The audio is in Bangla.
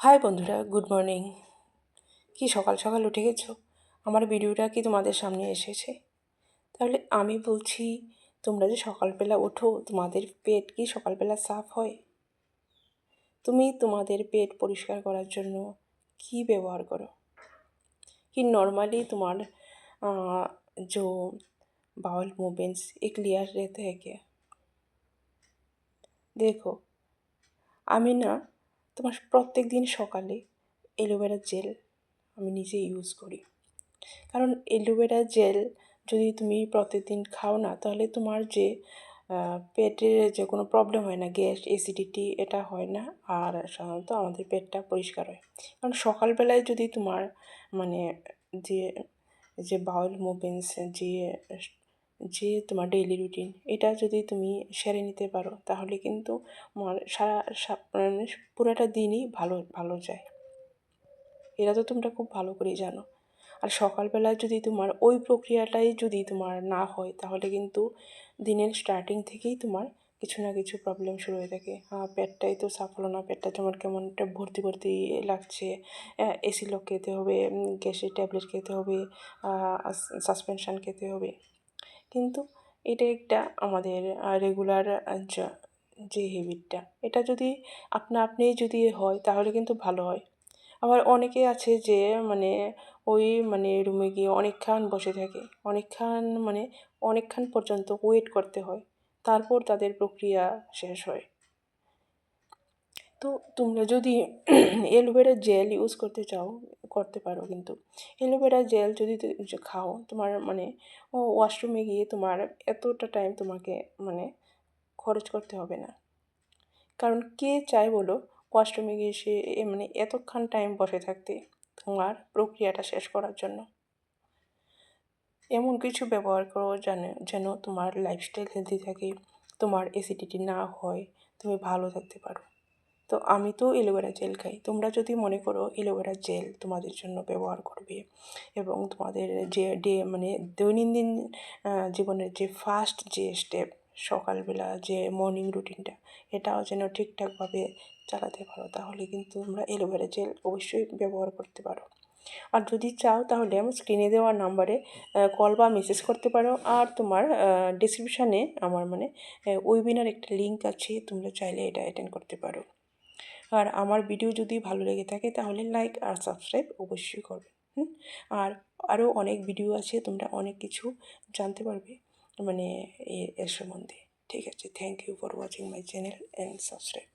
হাই বন্ধুরা, গুড মর্নিং। কি সকাল সকাল উঠে গেছো? আমার ভিডিওটা কি তোমাদের সামনে এসেছে? তাহলে আমি বলছি, তোমরা যে সকালবেলা ওঠো, তোমাদের পেট কি সকালবেলা সাফ হয়? তুমি তোমাদের পেট পরিষ্কার করার জন্য কি ব্যবহার করো? कि नॉर्मली तुम्हारा जो बाउल मूवमेंट्स ये क्लियर रहते हैं क्या? দেখো, আমি না তোমার প্রত্যেক দিন সকালে অ্যালোভেরা জেল আমি নিজে ইউজ করি। কারণ অ্যালোভেরা জেল যদি তুমি প্রতিদিন খাও না, তাহলে তোমার যে পেটের যে কোনো প্রবলেম হয় না, গ্যাস, অ্যাসিডিটি এটা হয় না। আর সাধারণত আমাদের পেটটা পরিষ্কার হয়। কারণ সকালবেলায় যদি তোমার মানে যে যে বাউল মুভমেন্টস যে যে তোমার ডেইলি রুটিন এটা যদি তুমি সেরে নিতে পারো, তাহলে কিন্তু মানে পুরোটা দিনই ভালো ভালো যায়। এটা তো তোমরা খুব ভালো করেই জানো। আর সকালবেলা যদি তোমার ওই প্রক্রিয়াটাই যদি তোমার না হয়, তাহলে কিন্তু দিনের স্টার্টিং থেকেই তোমার কিছু না কিছু প্রবলেম শুরু হয়ে থাকে। পেটটাই তো সাফ হলো না, পেটটা তোমার কেমন একটা ভর্তি ভর্তি লাগছে, এসি লক খেতে হবে, গ্যাসের ট্যাবলেট খেতে হবে, সাসপেনশন খেতে হবে। কিন্তু এটা একটা আমাদের রেগুলার যে হ্যাবিটটা, এটা যদি আপনিই যদি হয়, তাহলে কিন্তু ভালো হয়। আবার অনেকে আছে যে মানে ওই মানে রুমে গিয়ে অনেকক্ষণ বসে থাকে, অনেকক্ষণ পর্যন্ত ওয়েট করতে হয়, তারপর তাদের প্রক্রিয়া শেষ হয়। তো তোমরা যদি অ্যালোভেরা জেল ইউজ করতে চাও, করতে পারো। কিন্তু অ্যালোভেরা জেল যদি খাও, তোমার মানে ওয়াশরুমে গিয়ে তোমার এতটা টাইম তোমাকে মানে খরচ করতে হবে না। কারণ কে চায় বলো ওয়াশরুমে গিয়ে সে মানে এতক্ষণ টাইম বসে থাকতে তোমার প্রক্রিয়াটা শেষ করার জন্য? এমন কিছু ব্যবহার করো যেন তোমার লাইফস্টাইল হেলদি থাকে, তোমার অ্যাসিডিটি না হয়, তুমি ভালো থাকতে পারো। তো আমি তো অ্যালোভেরা জেল খাই। তোমরা যদি মনে করো অ্যালোভেরা জেল তোমাদের জন্য ব্যবহার করবে এবং তোমাদের যে মানে দৈনন্দিন জীবনের যে ফার্স্ট যে স্টেপ, সকালবেলা যে মর্নিং রুটিনটা, এটাও যেন ঠিকঠাকভাবে চালাতে পারো, তাহলে কিন্তু তোমরা অ্যালোভেরা জেল অবশ্যই ব্যবহার করতে পারো। আর যদি চাও, তাহলে আমার স্ক্রিনে দেওয়া নাম্বারে কল বা মেসেজ করতে পারো। আর তোমার ডিসক্রিপশানে আমার মানে ওয়েবিনার একটা লিঙ্ক আছে, তোমরা চাইলে এটা অ্যাটেন্ড করতে পারো। আর আমার ভিডিও যদি ভালো লেগে থাকে, তাহলে লাইক আর সাবস্ক্রাইব অবশ্যই করবে। আর আরও অনেক ভিডিও আছে, তোমরা অনেক কিছু জানতে পারবে মানে এর সম্বন্ধে। ঠিক আছে, thank you for watching my channel and subscribe.